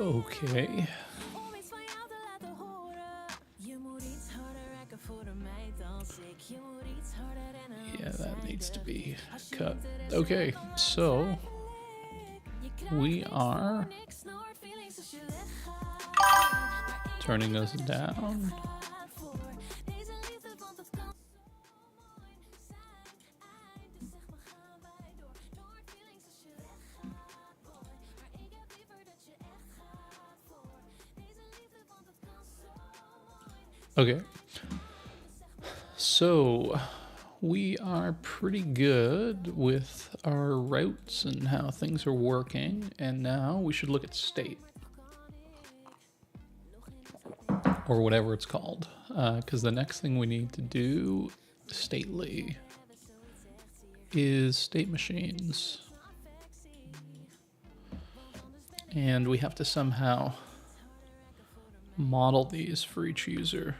Okay. Yeah, that needs to be cut. Okay, so we are turning this down. Okay, so we are pretty good with our routes and how things are working, and now we should look at state, or whatever it's called, because the next thing we need to do stately is state machines, and we have to somehow model these for each user.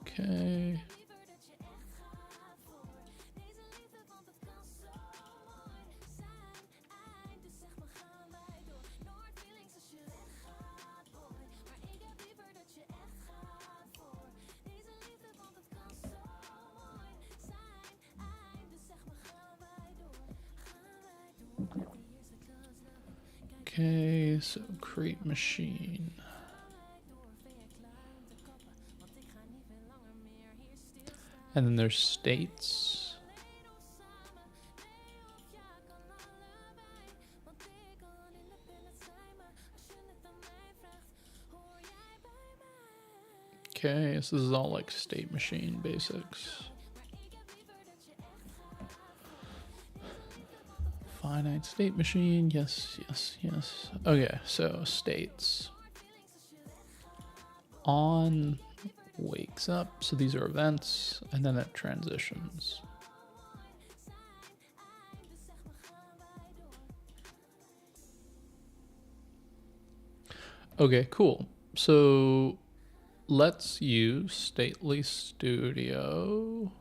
Okay. Okay, so create machine. And then there's states. Okay, so this is all like state machine basics. Finite state machine, yes, yes, yes. Okay, so states. On wakes up, so these are events, and then it transitions. Okay, cool. So let's use Stately Studio.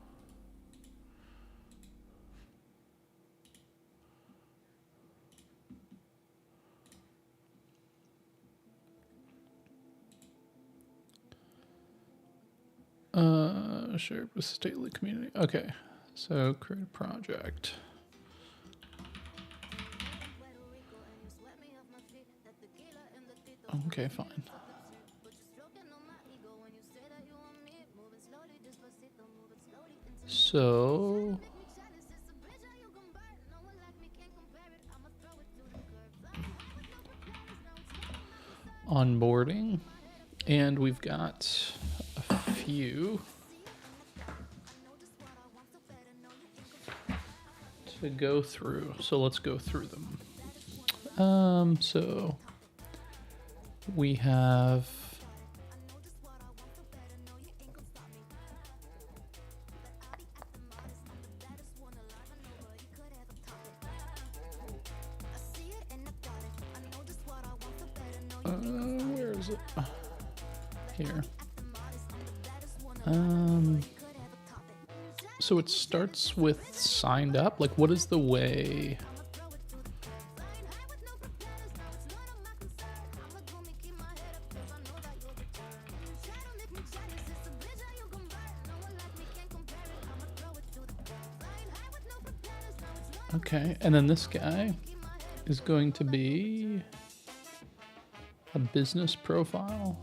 Shared with Stately community. Okay, so create a project. Okay, fine. So onboarding, and we've got a few to go through. So let's go through them. So we have where is it? Here. So it starts with signed up. Like, what is the way? Okay, and then this guy is going to be a business profile.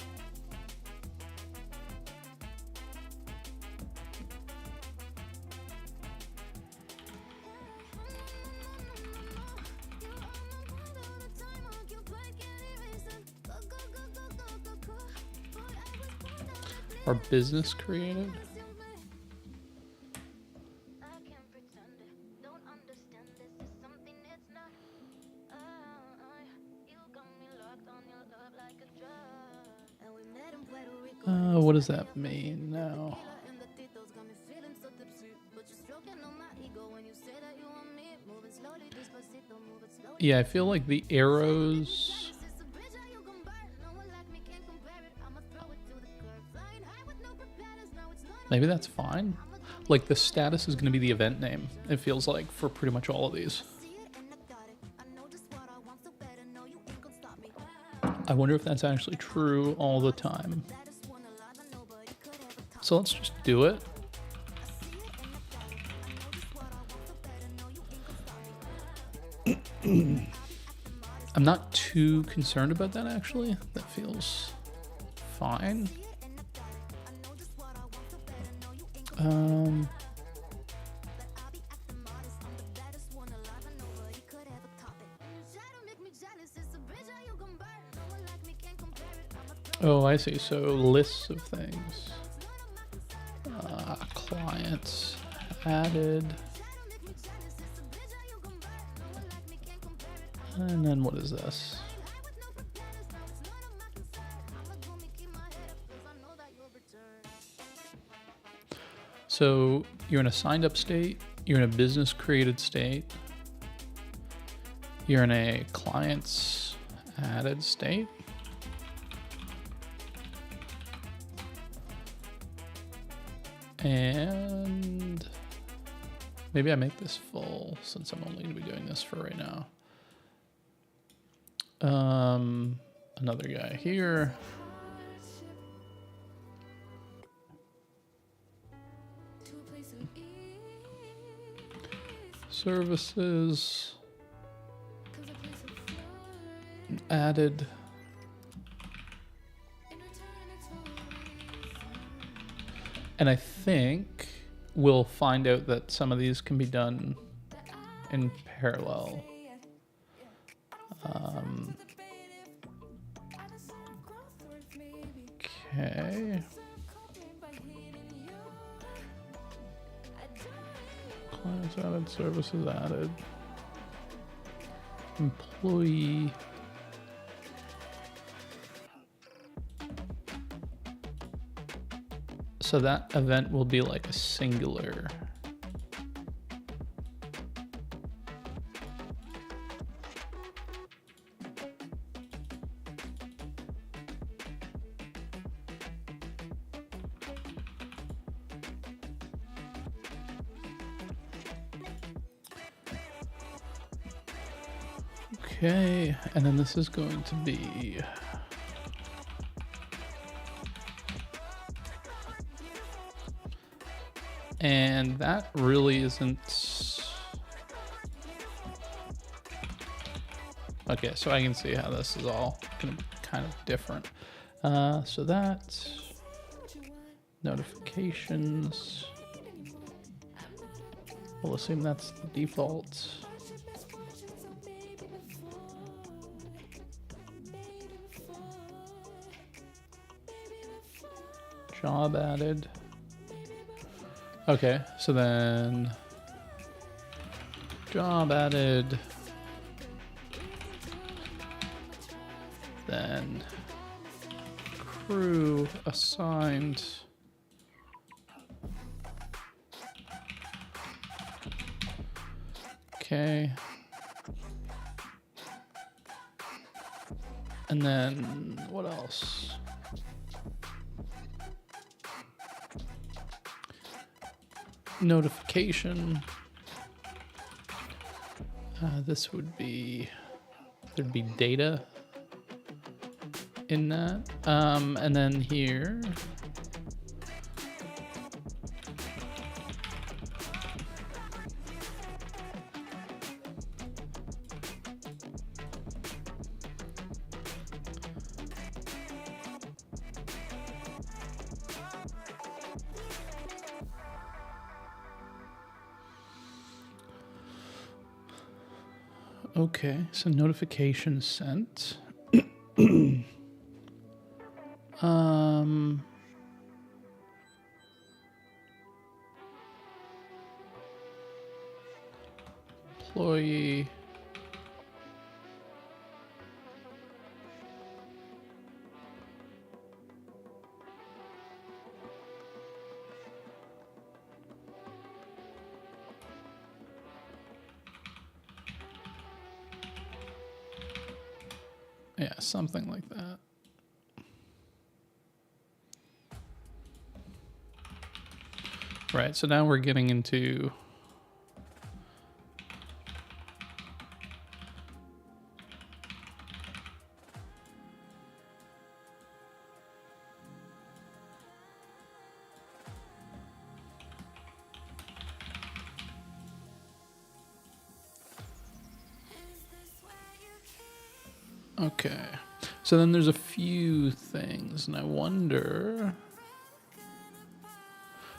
Or business creative. What does that mean now? Yeah, I feel like the arrows Maybe that's fine. Like the status is going to be the event name, it feels like, for pretty much all of these. I wonder if that's actually true all the time. So let's just do it. I'm not too concerned about that, actually. That feels fine. Oh, I see. So lists of things. Clients added. And then what is this? So you're in a signed up state, you're in a business created state, you're in a clients added state. And maybe I make this full since I'm only going to be doing this for right now. Another guy here. Services added. And I think we'll find out that some of these can be done in parallel. Okay. Clients added, services added. Employee. So that event will be like a singular. Okay, and then this is going to be and that really isn't okay, so I can see how this is all gonna be kind of different. So that notifications, we'll assume that's the default. Job added. Okay, so then job added, then crew assigned, okay, and then what else? Notification. This would be, there'd be data in that. And then here, okay, so notification sent. Employee. Yeah, something like that. Right, so now we're getting into okay. So then there's a few things, and I wonder.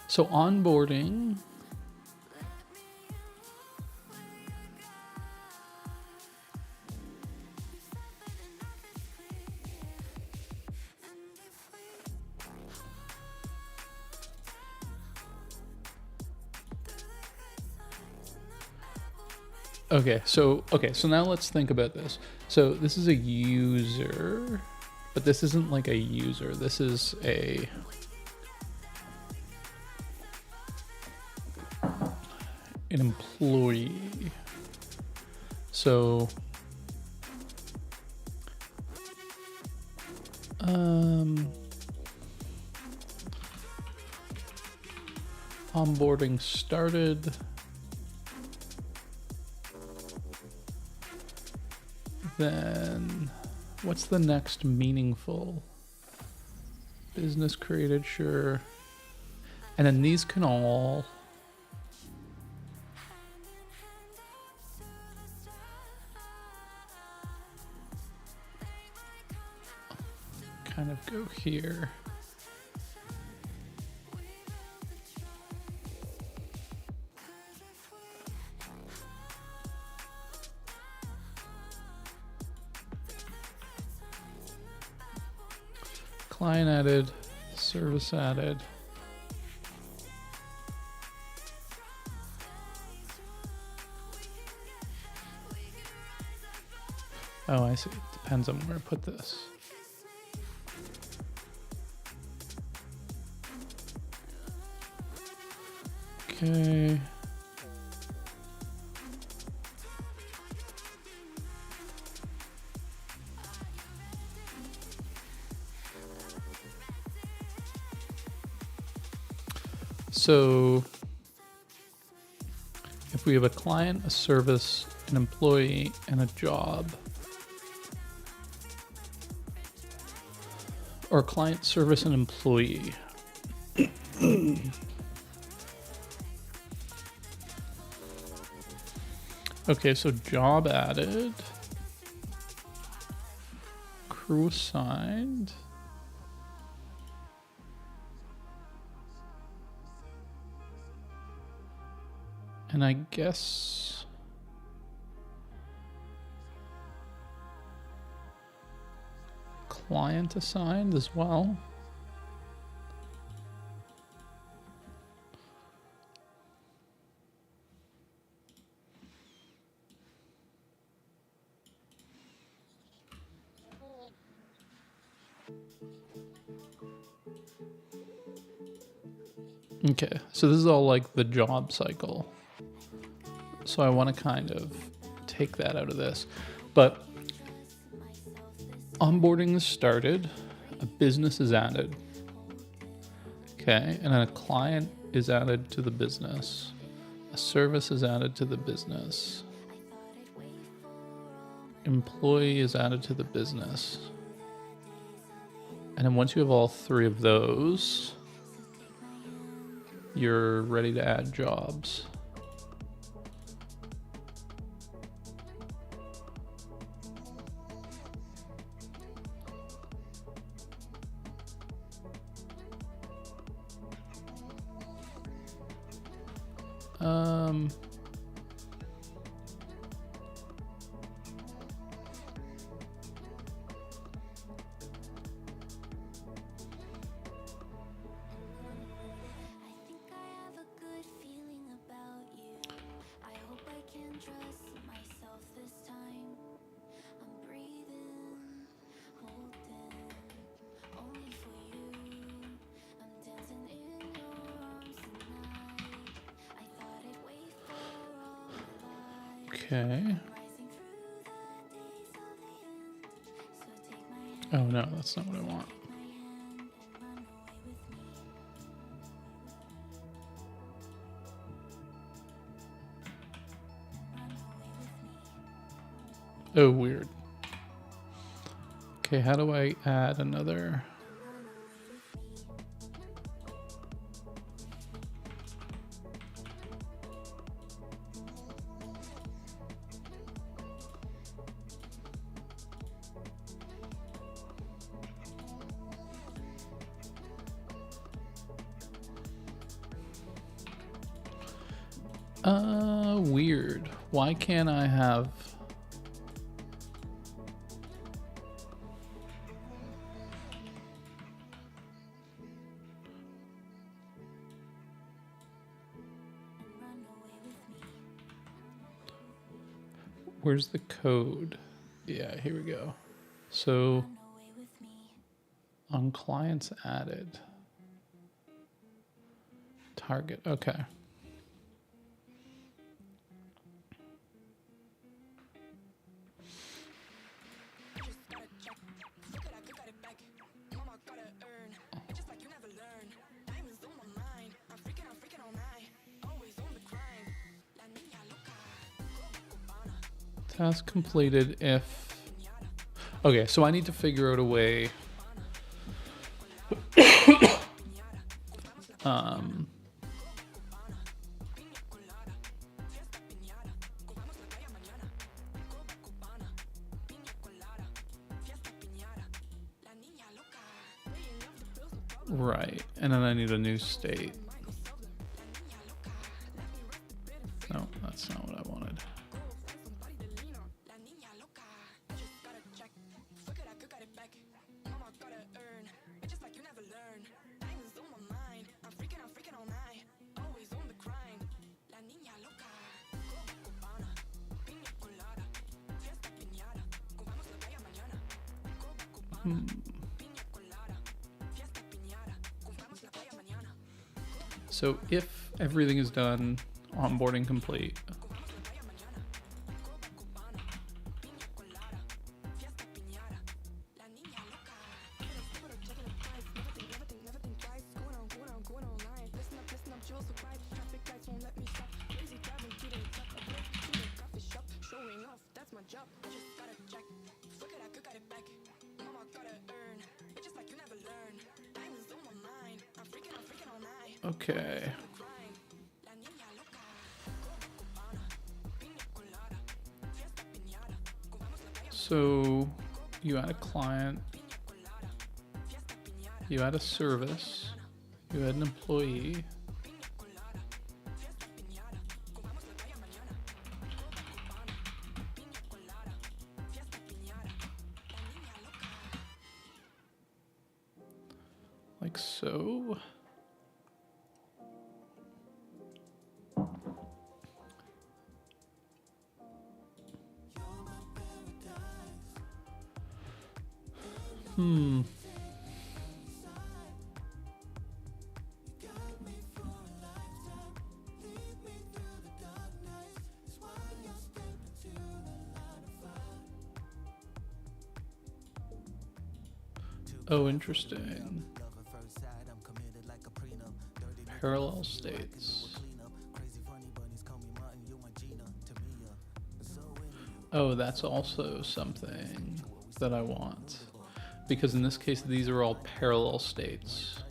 So onboarding. Okay, so now let's think about this. So this is a user, but this isn't like a user. This is an employee. So onboarding started. Then what's the next meaningful? Business created, sure. And then these can all kind of go here. Client added, service added. Oh, I see. It depends on where I put this. Okay. So if we have a client, a service, an employee, and a job, or client, service, and employee. Okay, so job added, crew assigned. And I guess client assigned as well. Okay, so this is all like the job cycle. So I want to kind of take that out of this. But onboarding is started, a business is added. Okay, and then a client is added to the business. A service is added to the business. Employee is added to the business. And then once you have all three of those, you're ready to add jobs. Okay. Oh no, that's not what I want. Oh, weird. Okay, how do I add another? Weird. Why can't I have... Where's the code? Yeah, here we go. So on clients added, target, okay. Task completed if... Okay, so I need to figure out a way right, and then I need a new state. No, that's not what I wanted. So if everything is done, onboarding complete. Okay. So you add a client, you add a service, you add an employee. Like so. Oh, interesting. Parallel states. Oh, that's also something that I want. Because in this case, these are all parallel states.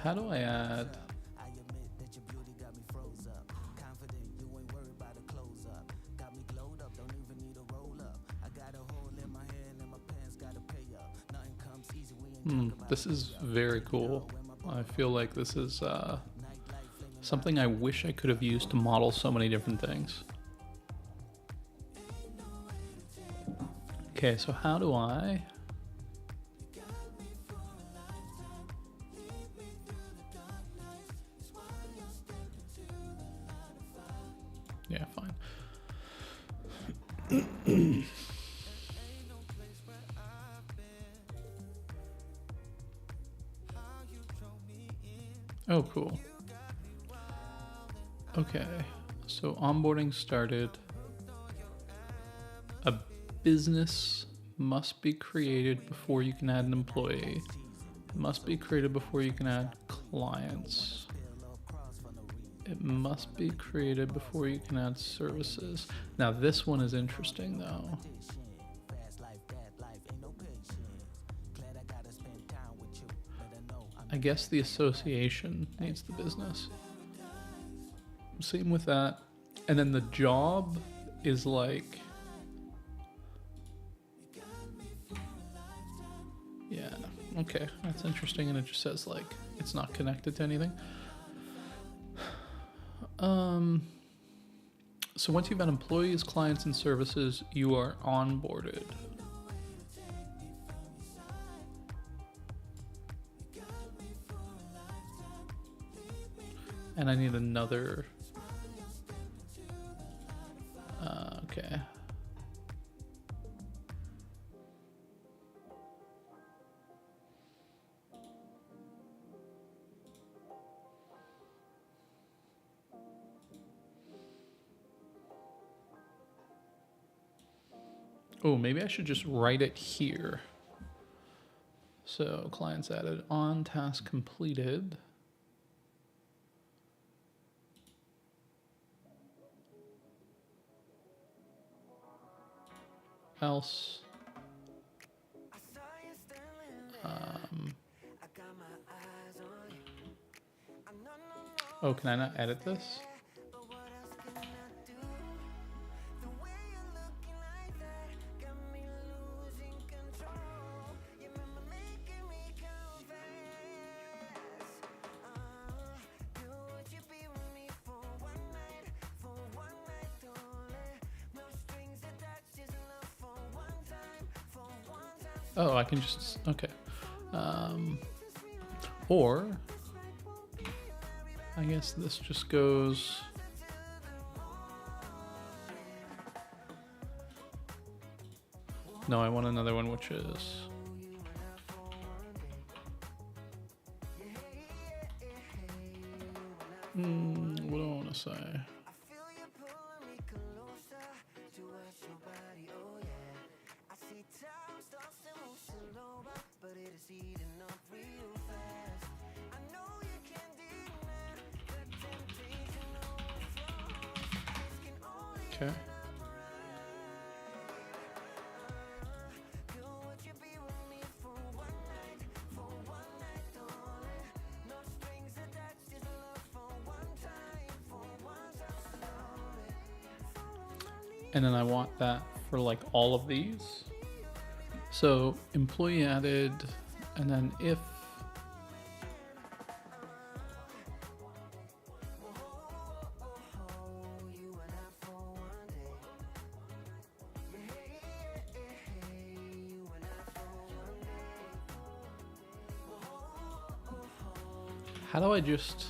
How do I add... This is very cool. I feel like this is something I wish I could have used to model so many different things. Okay, so how do I... Yeah, fine. Oh, cool. Okay, so onboarding started. A business must be created before you can add an employee. Must be created before you can add clients. It must be created before you can add services. Now this one is interesting though. I guess the association needs the business. Same with that. And then the job is like, yeah, okay, that's interesting. And it just says like, it's not connected to anything. So once you've got employees, clients, and services, you are onboarded. And I need another, okay. Oh, maybe I should just write it here. So clients added, on task completed. Else. Oh, can I not edit this? Oh, I can just, okay. Or I guess this just goes. No, I want another one, which is. What do I want to say? Okay. And then I want that for like all of these. So employee added, and then if how do I just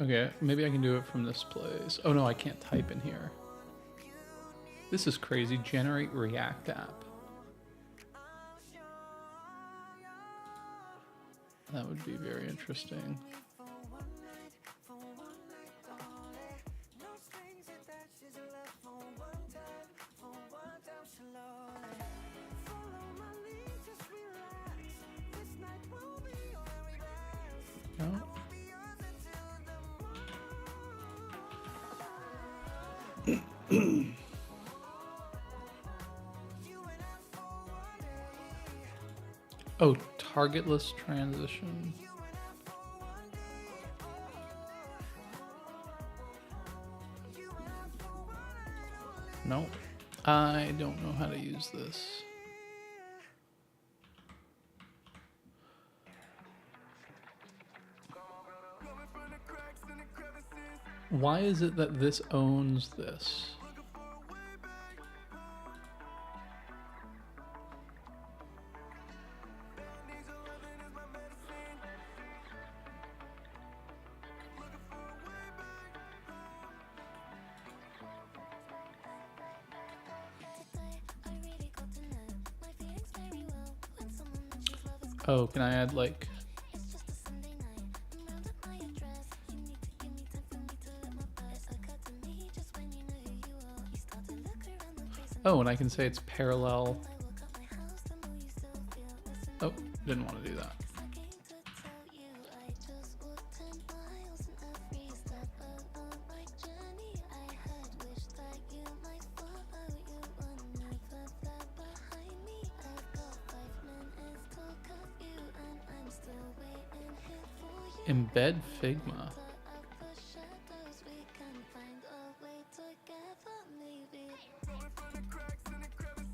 okay, maybe I can do it from this place. Oh no, I can't type in here. This is crazy. Generate React app. That would be very interesting. No. Oh, targetless transition. No, I don't know how to use this. Why is it that this owns this? Oh, can I add like Oh, and I can say it's parallel. Oh, didn't want to do that. Embed Figma.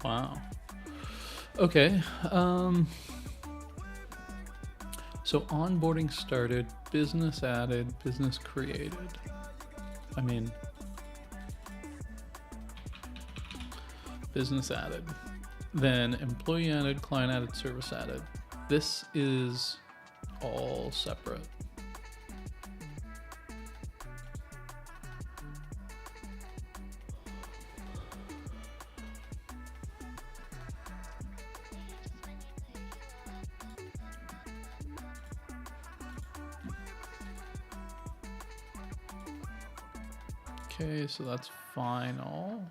Wow. Okay. So onboarding started, business added, business created. I mean, business added. Then employee added, client added, service added. This is all separate. Okay, so that's final.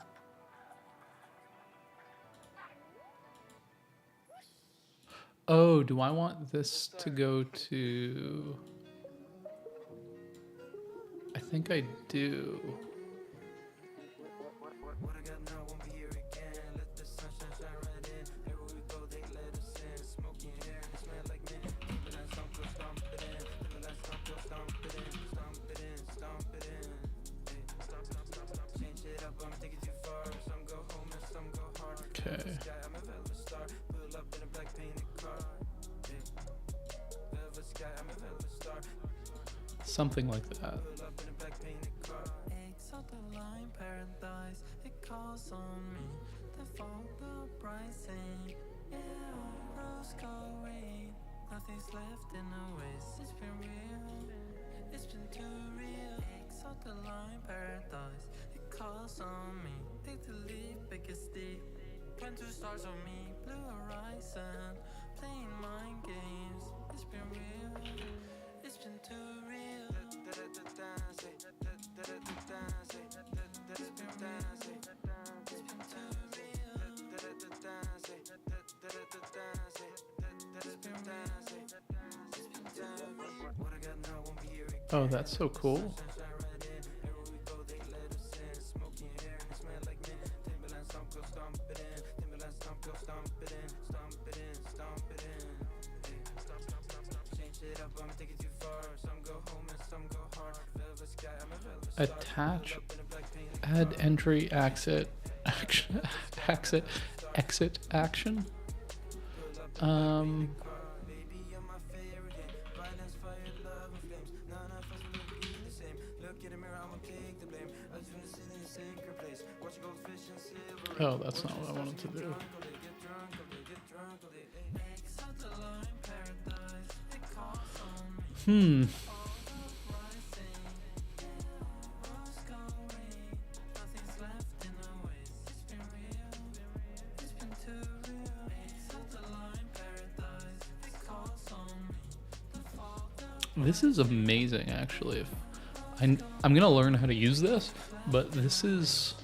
Oh, do I want this to go to... I think I do. Okay. Something like that. Nothing's left in the waste. It's been real. It's been too real. Exalt the line paradise. It calls on me. Take the leap, make it steep. Plant 2 stars on me. Blue horizon. Playing mind games. It's been real. It's been too real. It's been too real. Oh, that's so cool. Attach, add entry, exit action. Oh, that's not what I wanted to do. This is amazing, actually. I'm gonna learn how to use this, but this is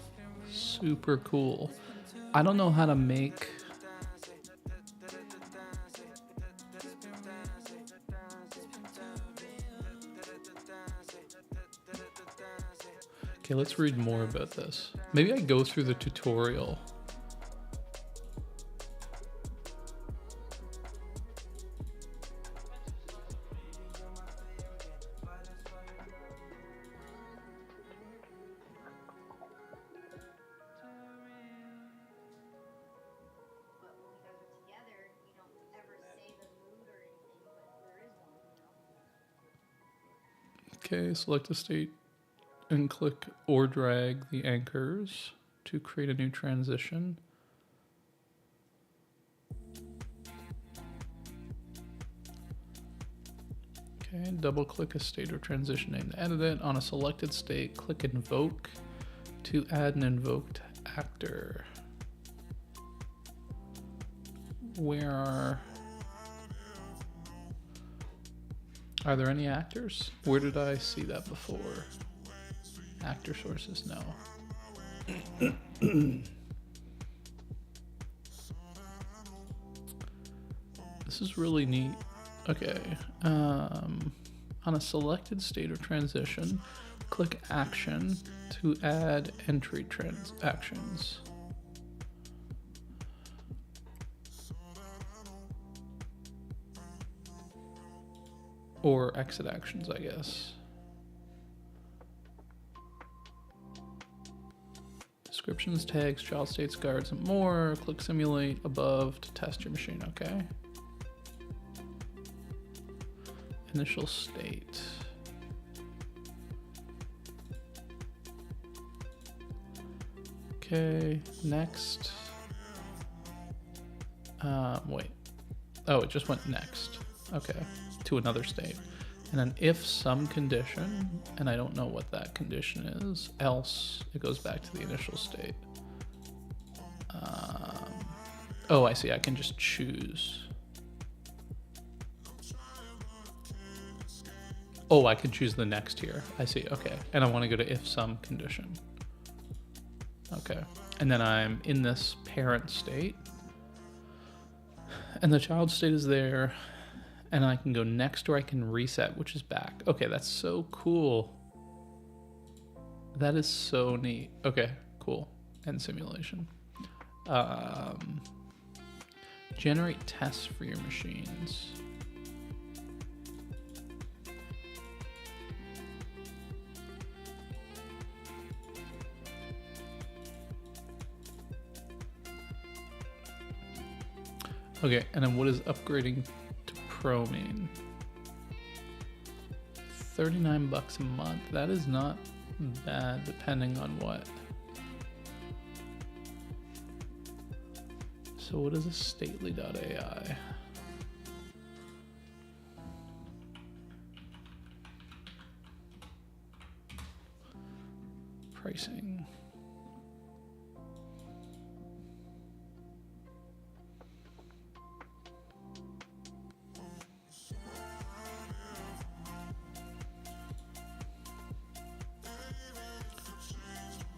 super cool. I don't know how to make... Okay, let's read more about this. Maybe I go through the tutorial. Okay, select a state and click or drag the anchors to create a new transition. Okay, double click a state or transition name to edit it. On a selected state, click invoke to add an invoked actor. Where are there any actors? Where did I see that before? Actor sources, no. this is really neat. Okay. On a selected state or transition, click Action to add entry transactions. Or exit actions, I guess. Descriptions, tags, child states, guards, and more. Click Simulate above to test your machine, okay? Initial state. Okay, next. Wait. Oh, it just went next. Okay, to another state. And then if some condition, and I don't know what that condition is, else it goes back to the initial state. Oh, I see, I can just choose. Oh, I can choose the next here. I see, okay. And I want to go to if some condition. Okay, and then I'm in this parent state. And the child state is there. And I can go next or I can reset, which is back. Okay, that's so cool. That is so neat. Okay, cool. End simulation. Generate tests for your machines. Okay, and then what is upgrading to Pro mean? 39 bucks a month. That is not bad, depending on what. So what is a stately.ai? Pricing.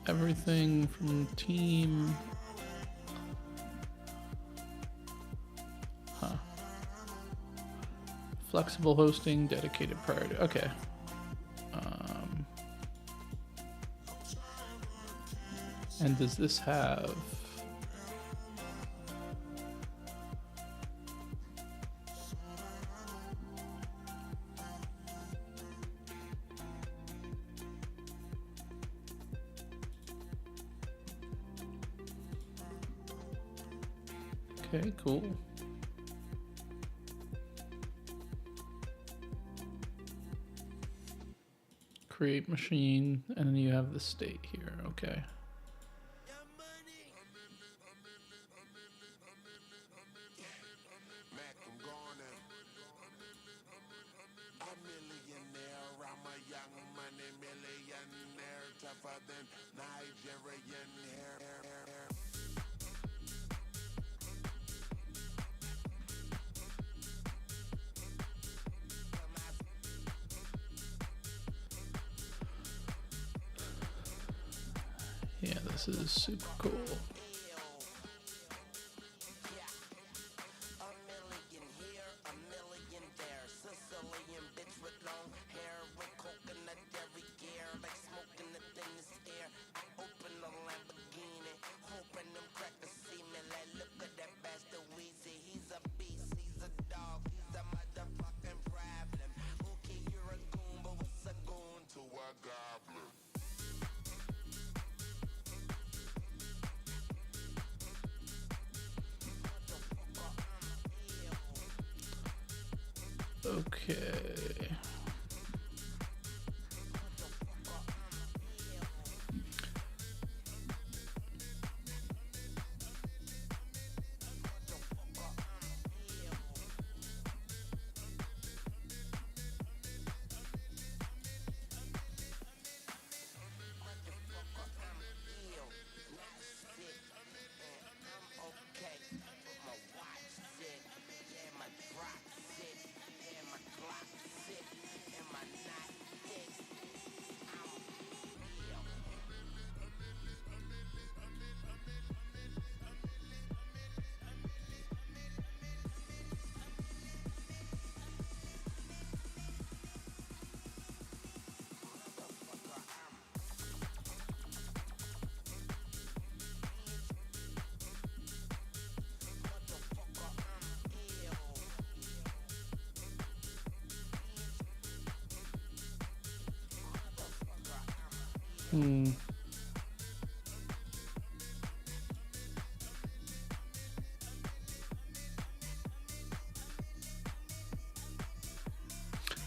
Everything from team. Huh. Flexible hosting, dedicated priority. Okay. And does this have... Okay, cool. Create machine, and then you have the state here, okay. Yeah, this is super cool. Okay.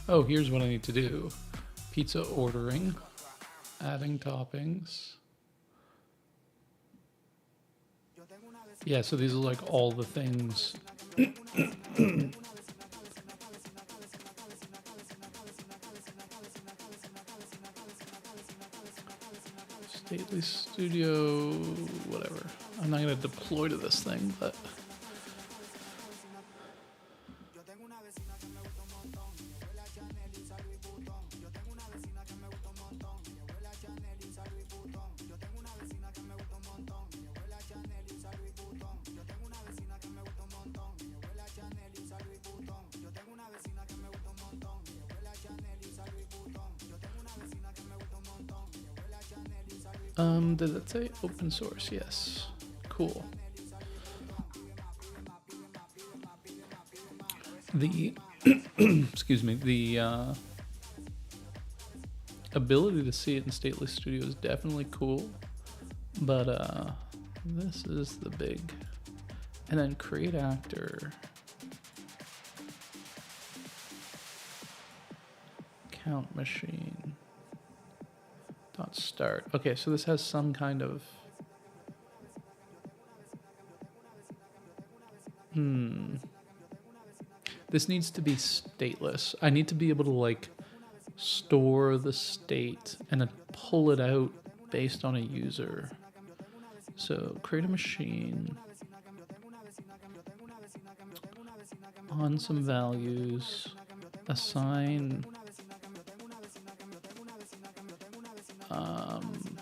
Oh, here's what I need to do. Pizza ordering, adding toppings. Yeah, so these are like all the things. Stately Studio, whatever. I'm not gonna deploy to this thing, but did it say open source? Yes. Cool. The excuse me, the ability to see it in Stately Studio is definitely cool, but this is the big. And then create actor. Count machine. Dot start. Okay, so this has some kind of this needs to be stateless. I need to be able to like store the state and then pull it out based on a user. So create a machine on some values, assign.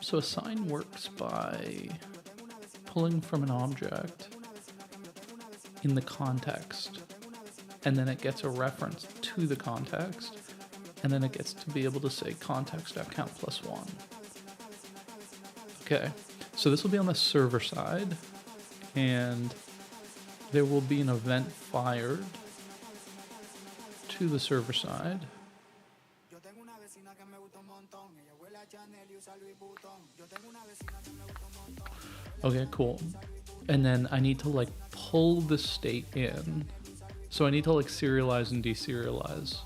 So assign works by pulling from an object in the context, and then it gets a reference to the context, and then it gets to be able to say context.count plus 1. Okay, so this will be on the server side, and there will be an event fired to the server side. Okay, cool. And then I need to like pull the state in. So I need to like serialize and deserialize.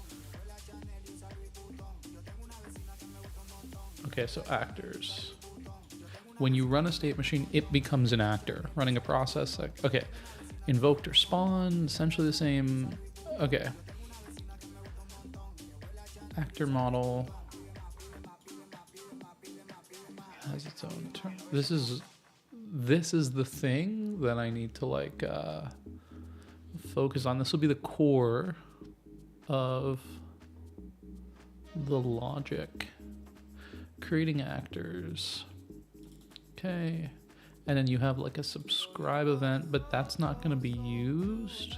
Okay, so actors. When you run a state machine, it becomes an actor running a process. Like, okay, invoked or spawn, essentially the same. Okay. Actor model has its own term. This is the thing that I need to like focus on. This will be the core of the logic. Creating actors. Okay. And then you have like a subscribe event, but that's not going to be used.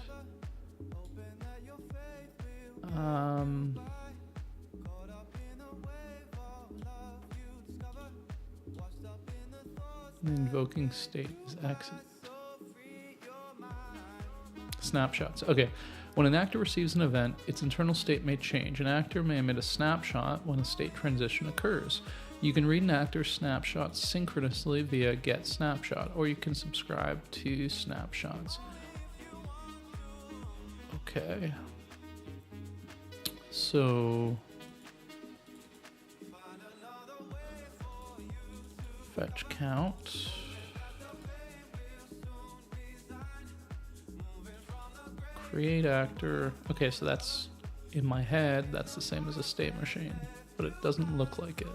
The invoking state is exit. Snapshots. Okay. When an actor receives an event, its internal state may change. An actor may emit a snapshot when a state transition occurs. You can read an actor's snapshot synchronously via get snapshot, or you can subscribe to snapshots. Okay. So fetch count. Create actor. Okay, so that's in my head, that's the same as a state machine, but it doesn't look like it.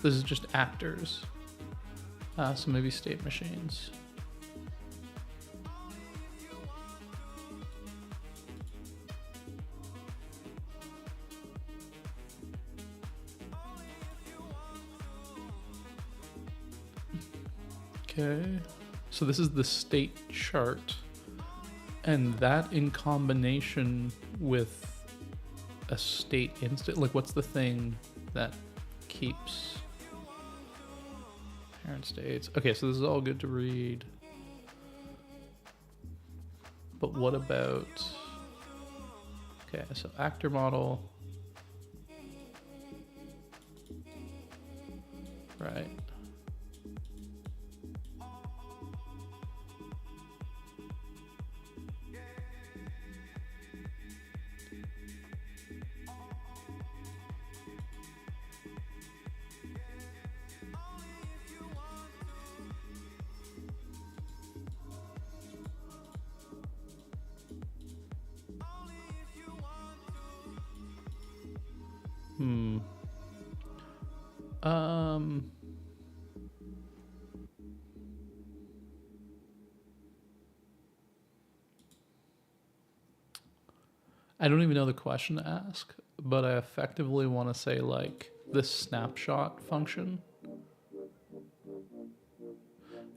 This is just actors. So maybe state machines. Okay, so this is the state chart, and that in combination with a state instant, like what's the thing that keeps parent states? Okay, so this is all good to read, but what about, okay, so actor model, right? Um, I don't even know the question to ask, but I effectively want to say like this snapshot function,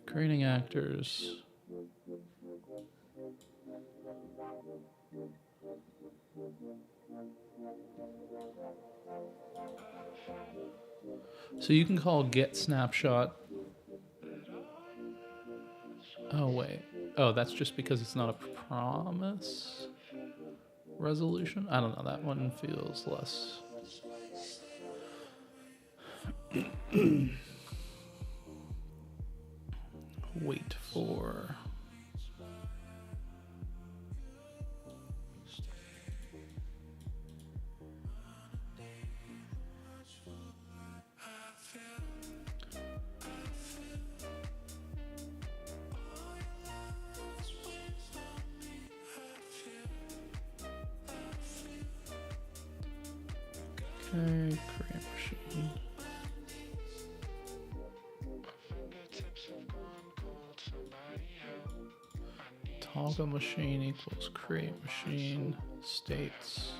creating actors. So you can call get snapshot. Oh, wait. Oh, that's just because it's not a promise resolution? I don't know. That one feels less. Wait for. Okay, create machine. Toggle machine equals create machine states.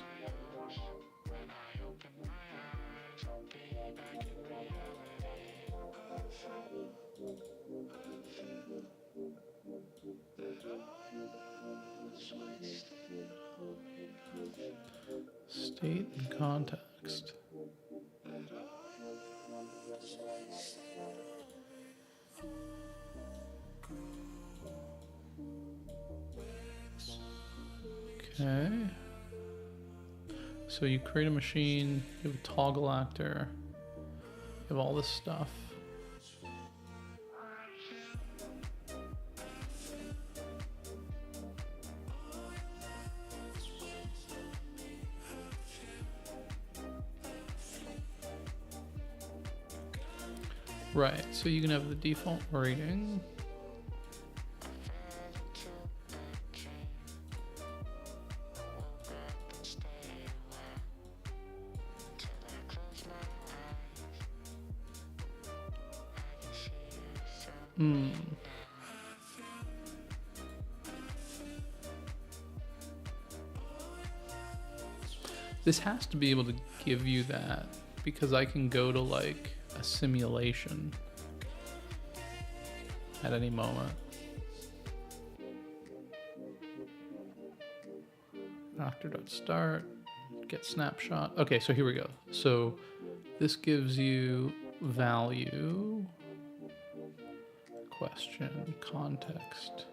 State and context. Okay. So you create a machine, you have a toggle actor, you have all this stuff. Right, so you can have the default rating. This has to be able to give you that because I can go to like a simulation at any moment. Actor.start, get snapshot. Okay, so here we go. So this gives you value, question, context.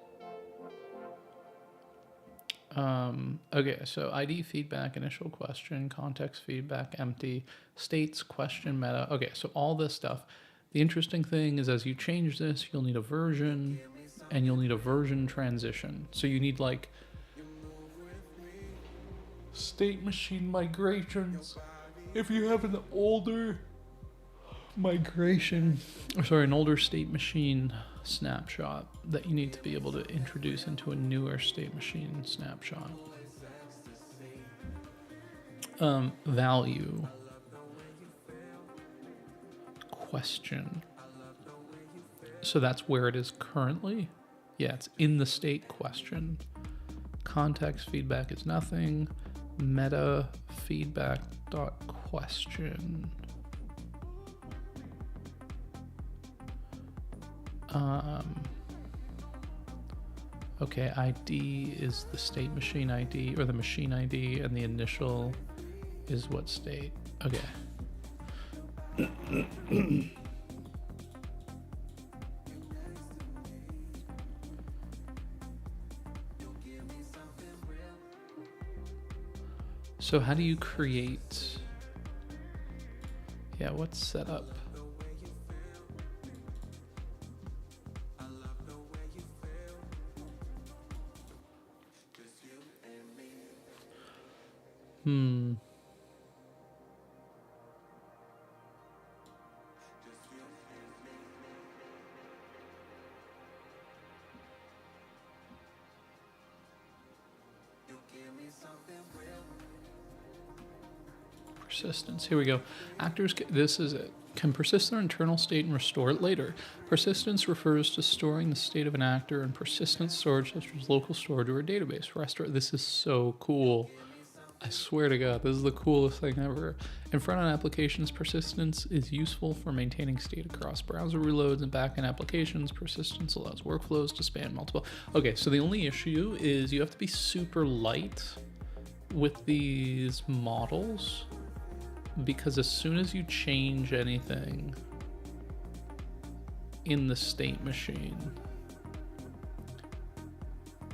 Okay, so ID feedback, initial question, context feedback, empty, states, question, meta. Okay, so all this stuff. The interesting thing is as you change this, you'll need a version and you'll need a version transition. So you need like state machine migrations. If you have an older migration, or sorry, an older state machine snapshot that you need to be able to introduce into a newer state machine snapshot. Value, question. So that's where it is currently. Yeah, it's in the state question. Context feedback is nothing. Meta feedback dot question. Okay, ID is the state machine ID or the machine ID, and the initial is what state. Okay. So how do you create? Yeah, what's set up? Hmm. Persistence. Here we go. This is it. Can persist their internal state and restore it later. Persistence refers to storing the state of an actor in persistent storage, such as local storage or a database. This is so cool. I swear to God, this is the coolest thing ever. In front-end applications, persistence is useful for maintaining state across browser reloads and back-end applications. Persistence allows workflows to span multiple. Okay, so the only issue is you have to be super light with these models, because as soon as you change anything in the state machine,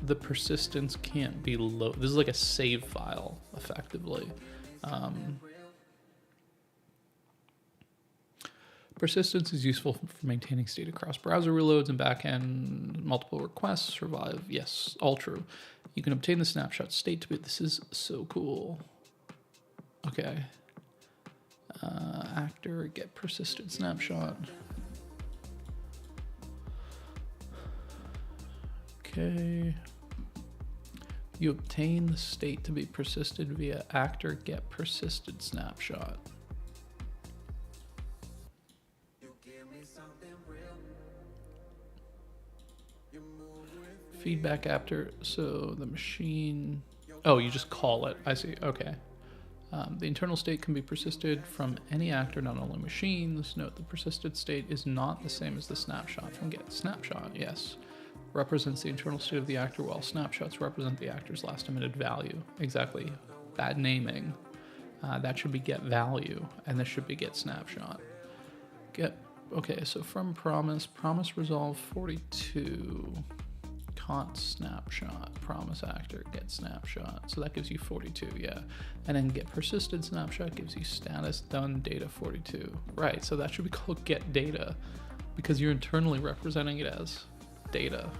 the persistence can't be low. This is like a save file, effectively. Persistence is useful for maintaining state across browser reloads and backend multiple requests. Survive, yes, all true. You can obtain the snapshot state to be. This is so cool. Okay. Actor, get persistent snapshot. Okay. You obtain the state to be persisted via actor get persisted snapshot. Feedback after, so the machine, oh, you just call it. I see, okay. The internal state can be persisted from any actor, not only machines. Note the persisted state is not the same as the snapshot from get. Snapshot, yes, represents the internal state of the actor, while snapshots represent the actor's last emitted value. Exactly. Bad naming. That should be get value, and this should be get snapshot. Okay, so from promise resolve 42. Const snapshot, promise actor, get snapshot. So that gives you 42, yeah. And then get persisted snapshot gives you status done data 42. Right, so that should be called get data because you're internally representing it as data.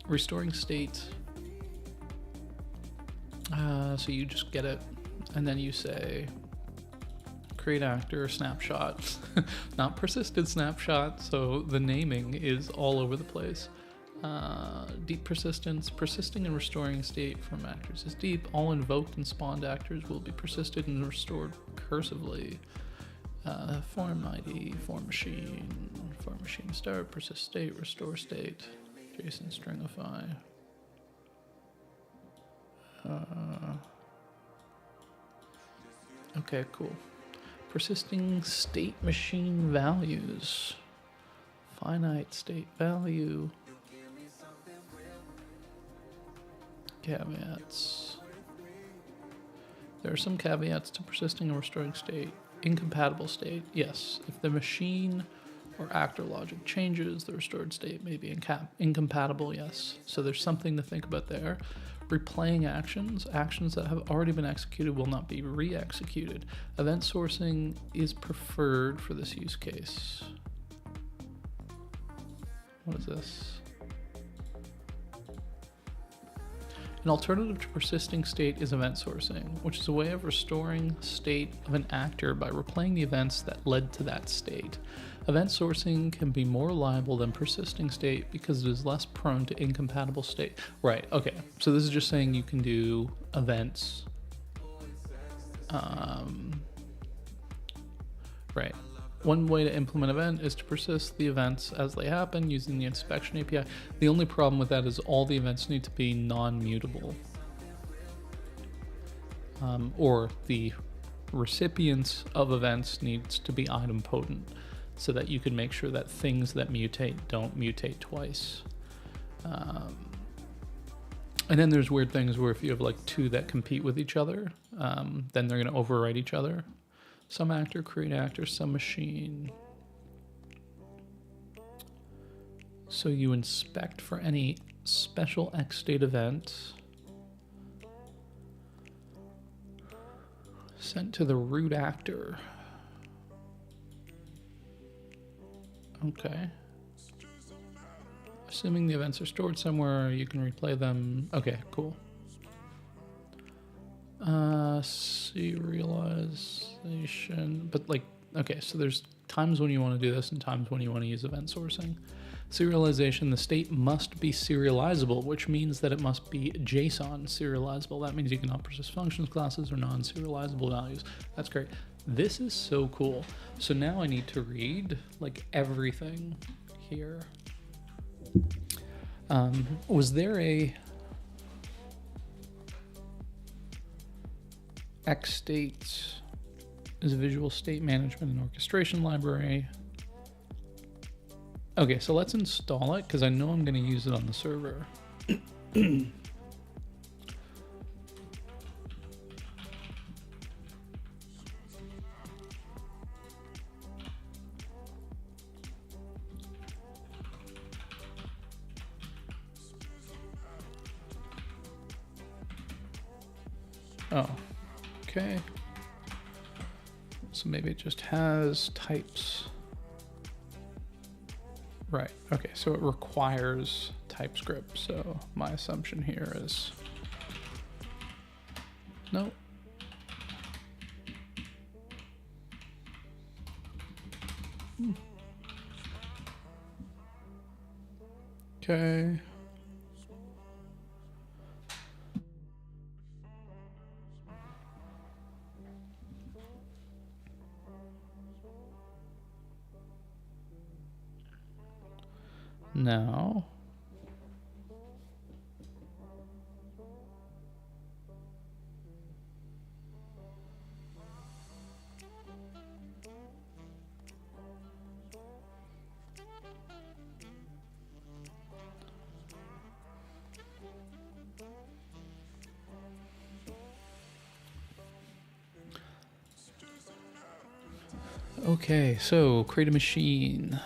Restoring state. So you just get it and then you say create actor snapshot, not persisted snapshot. So the naming is all over the place. Deep persistence, persisting and restoring state from actors is deep. All invoked and spawned actors will be persisted and restored cursively. Form ID, form machine start, persist state, restore state, JSON stringify. Okay, cool. Persisting state machine values. Finite state value. Caveats. There are some caveats to persisting and restoring state. Incompatible state, yes. If the machine or actor logic changes, the restored state may be incompatible, yes. So there's something to think about there. Replaying actions that have already been executed will not be re-executed. Event sourcing is preferred for this use case. What is this? An alternative to persisting state is event sourcing, which is a way of restoring state of an actor by replaying the events that led to that state. Event sourcing can be more reliable than persisting state because it is less prone to incompatible state. Right, okay, so this is just saying you can do events. Right. One way to implement event is to persist the events as they happen using the inspection API. The only problem with that is all the events need to be non-mutable. Or the recipients of events needs to be idempotent so that you can make sure that things that mutate don't mutate twice. And then there's weird things where if you have like two that compete with each other, then they're going to overwrite each other. Some actor, create actor, some machine. So you inspect for any special X state event sent to the root actor. Okay. Assuming the events are stored somewhere, you can replay them. Okay, cool. Serialization, but like, okay, so there's times when you want to do this and times when you want to use event sourcing. Serialization, the state must be serializable, which means that it must be JSON serializable. That means you cannot persist functions, classes, or non-serializable values. That's great. This is so cool. So now I need to read like everything here. Was there a XState is a visual state management and orchestration library? Okay, so let's install it because I know I'm going to use it on the server. Oh, okay. So maybe it just has types. Right, okay, so it requires TypeScript. So my assumption here is no. Okay. Now, okay, so create a machine.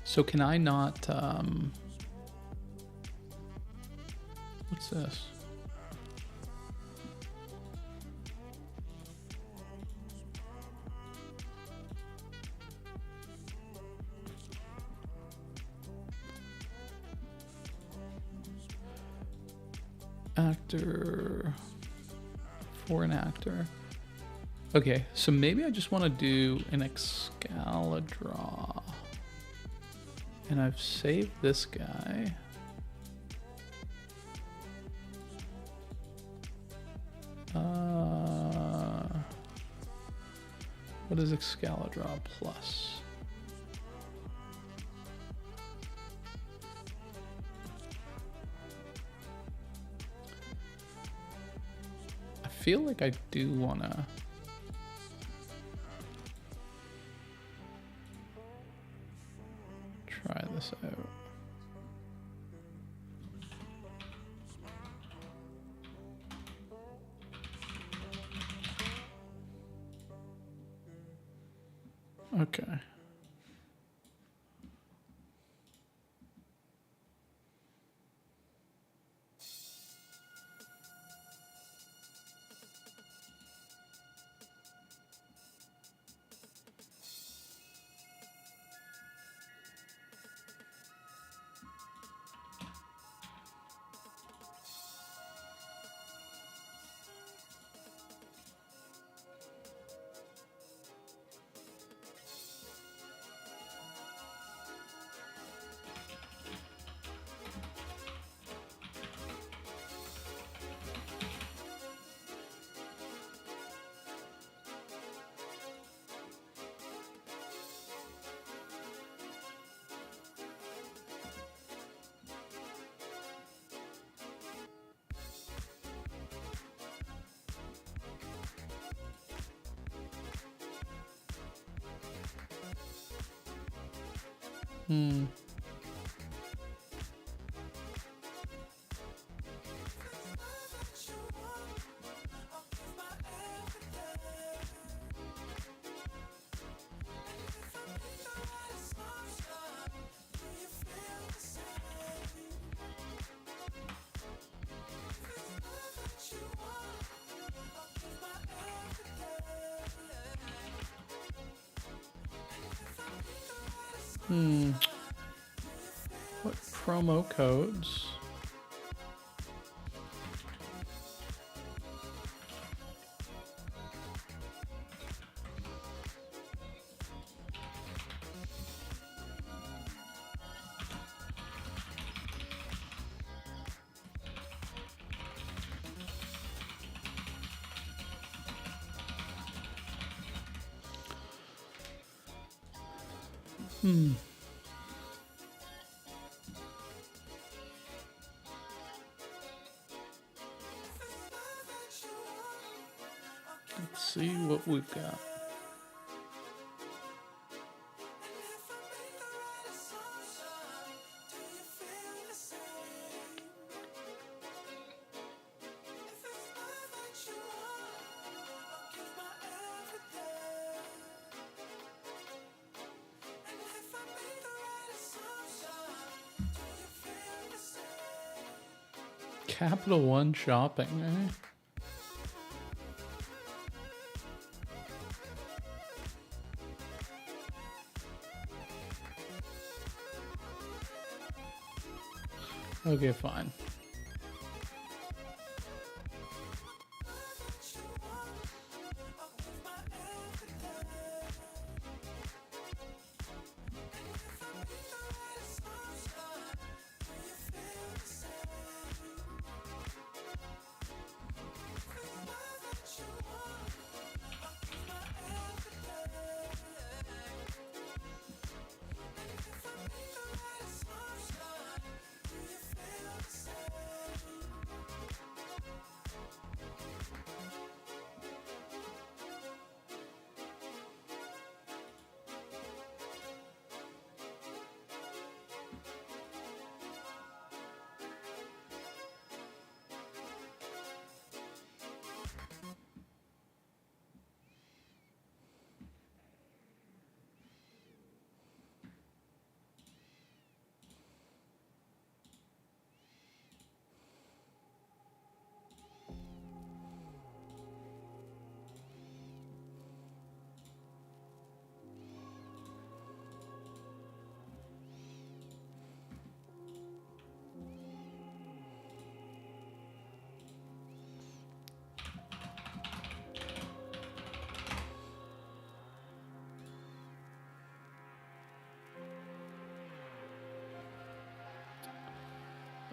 So can I not, what's this? Actor, for an actor. Okay, so maybe I just want to do an Excalidraw. And I've saved this guy. What is Excalidraw plus? I feel like I do want to try this out. Okay. promo codes. Let's see what we've got. Capital One shopping, eh? Okay, fine.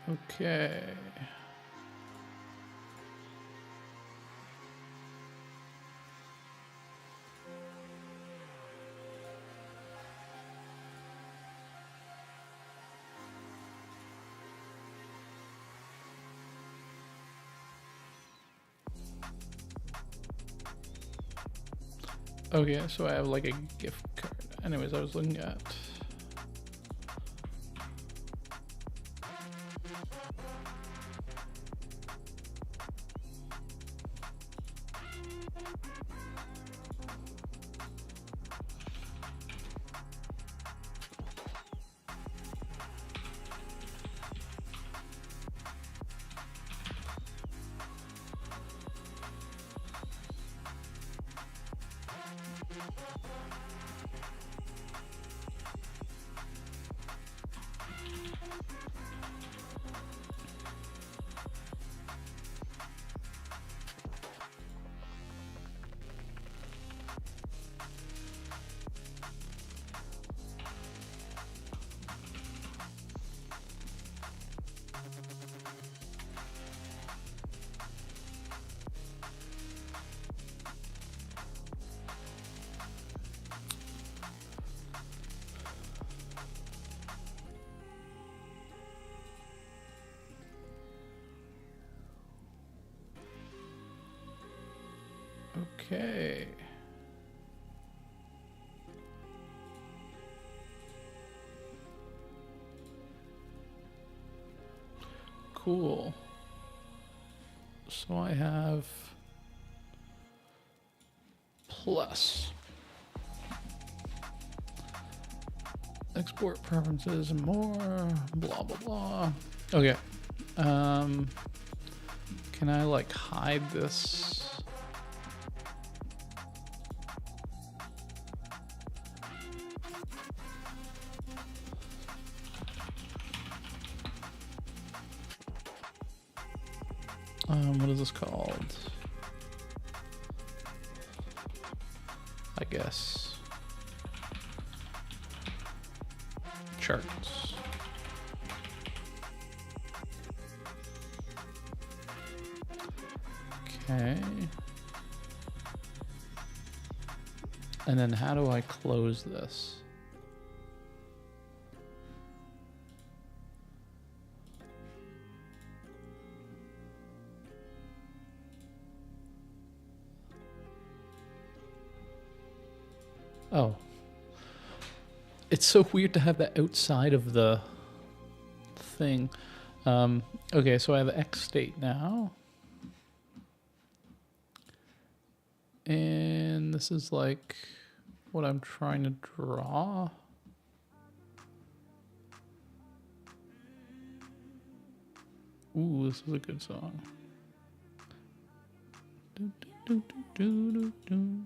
Okay. Okay, so I have like a gift card. Anyways, I was looking at okay. Cool. So I have plus export preferences and more, blah, blah, blah. Okay. Can I like hide this? What is this called? I guess charts. Okay. And then how do I close this? Oh. It's so weird to have that outside of the thing. Okay, so I have X state now. And this is like what I'm trying to draw. Ooh, this is a good song. Do, do, do, do, do, do.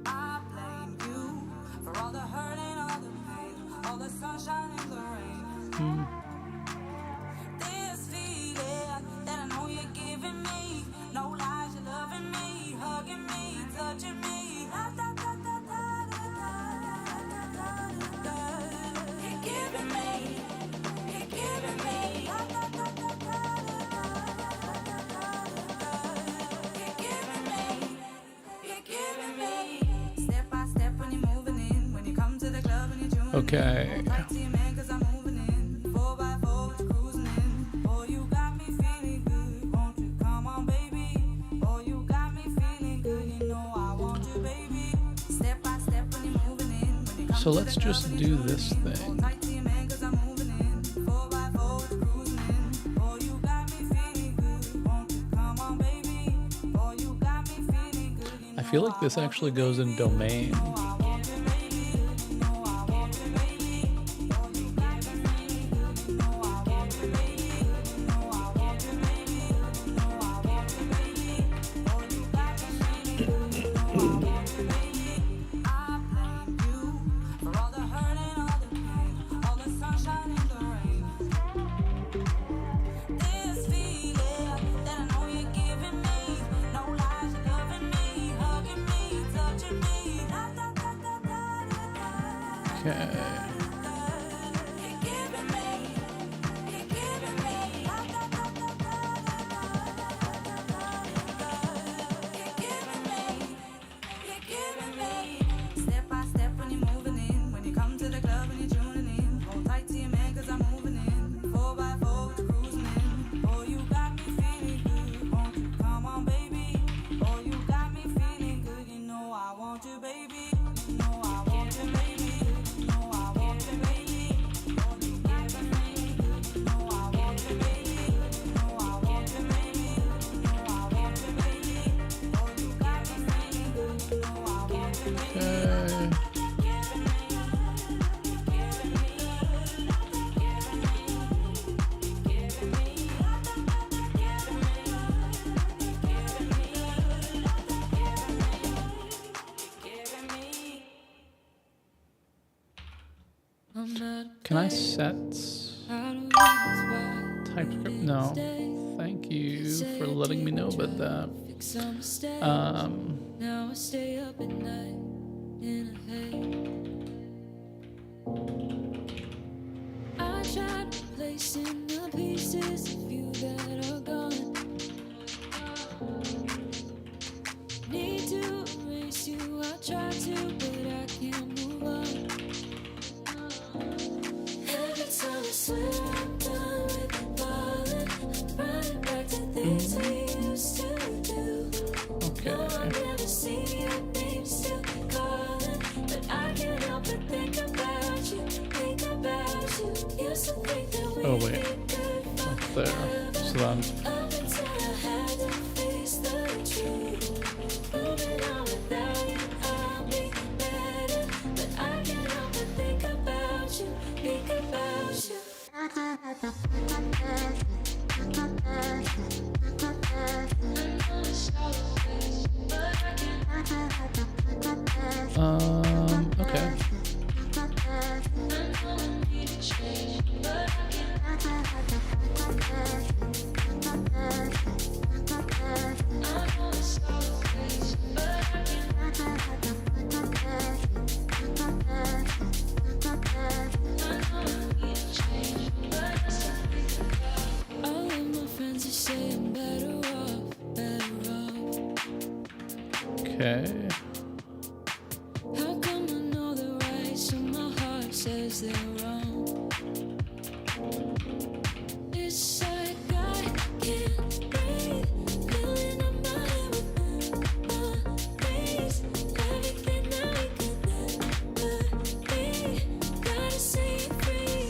I blame you for all the hurt and all the pain, all the sunshine and the rain. This feeling that I know you're giving me, no lies, you're loving me, hugging me, touching me. Da, da, da, da, da, da, da, da, da. You're giving me, you're giving me. Da, da, da, da, da, da, da, da. You're giving me, you're giving me. Step by step when you're moving in, when you come to the club and you're tuning in. Okay. Like to you, man, 'cause I'm moving in. 4x4 with cruising in. Oh, you got me feeling good. Won't you come on, baby? Oh, you got me feeling good. You know I want you, baby. Step by step when you're moving in. When you come So to let's the club just and do you're tuning this in. thing. Hold tight to you, man, 'cause I'm moving in. 4x4 with cruising in. Oh, you got me feeling good. Won't you come on, baby? Oh, you got me feeling good. You I feel like this actually goes in domain. Okay. Step by step when you're moving in, when you come to the club and you're tuning in. Hold tight to your man 'cause I'm moving in. 4x4 with cruising in. Oh, you got me feeling good. Won't you come on, baby? Oh, you got me feeling good. You know I want you, baby. You know I want you, baby. You know I want you, baby. Oh, you got me feeling good. You know I want you, baby. You know I want you, baby. You know I want you, baby. Oh, you got me feeling good. You know I want you, baby. Okay. Can I set TypeScript? No. Thank you for letting me know about that. Now I stay up at night in a haze. I tried replacing the pieces of you that are gone. Need to erase you, I try to, but I can't move on. Every time I swear I'm done with the ballin', I'm running back to things we used to do. Okay. No, I never see your name still calling, but I can't help but think about you, think about you. Used to think that we Oh, wait. could Up there. So then, up until I had to face the truth. Moving on without you, I'll be better, but I can't help but think about you, think about you. okay. Okay. How come I know the right, so my heart says they're wrong? It's like I can't breathe, feeling I'm not with memories. Everything that we could never be, gotta set you free.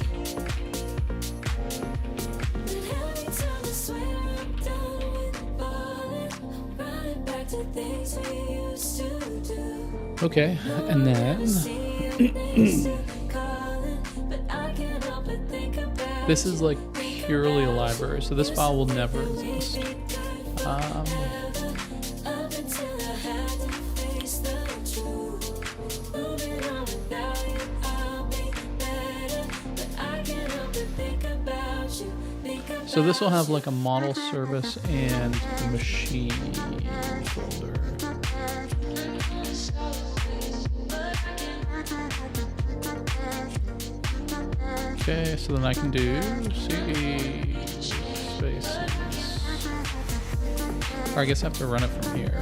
And every time I swear I'm done with falling, running back to things we used to do. Okay, and then this is like purely a library, so this file will never exist. So this will have like a model service and machine folder. Okay, so then I can do CD spaces. Or I guess I have to run it from here.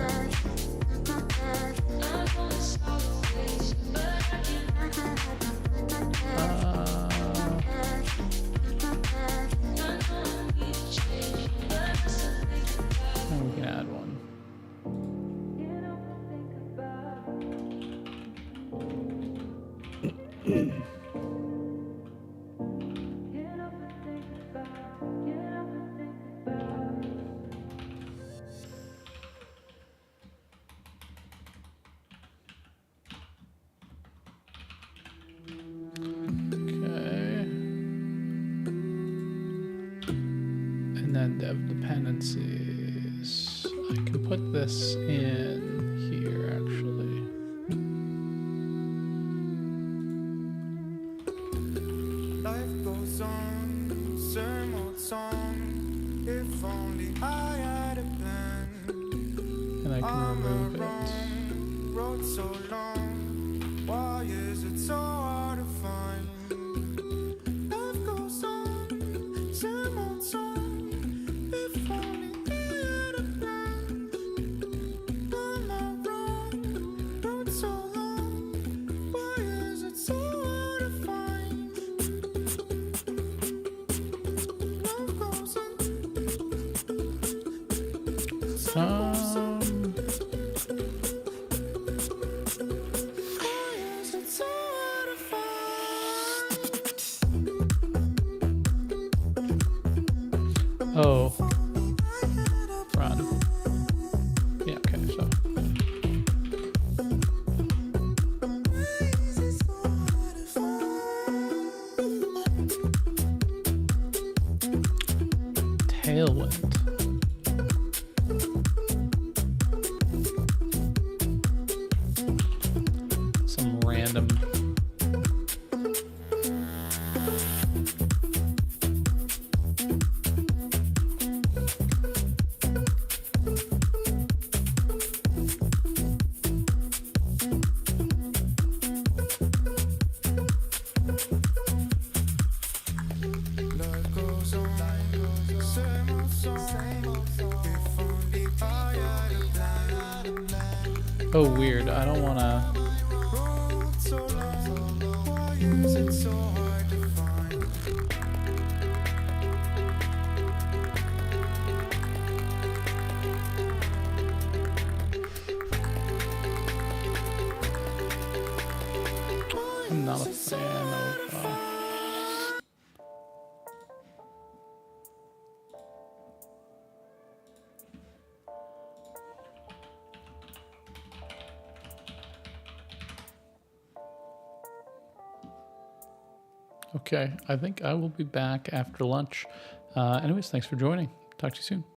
And we can add one. And then dev dependencies. I can put this in here actually. Life goes on, same old song. If only I had a plan. And I can remove it. Road so long, why is it so hard to find? Life goes on, same old song. If only I had a plan. Am I wrong? Road so long, why is it so hard to find? Life goes on. Oh, run. Yeah, okay, so. Tailwind. Some random. Life goes on, same old song. If only I had a plan. Oh, weird. I don't want to. Road so long, why is it so hard to find? I'm not a fan of. Okay, I think I will be back after lunch. Anyways, thanks for joining. Talk to you soon.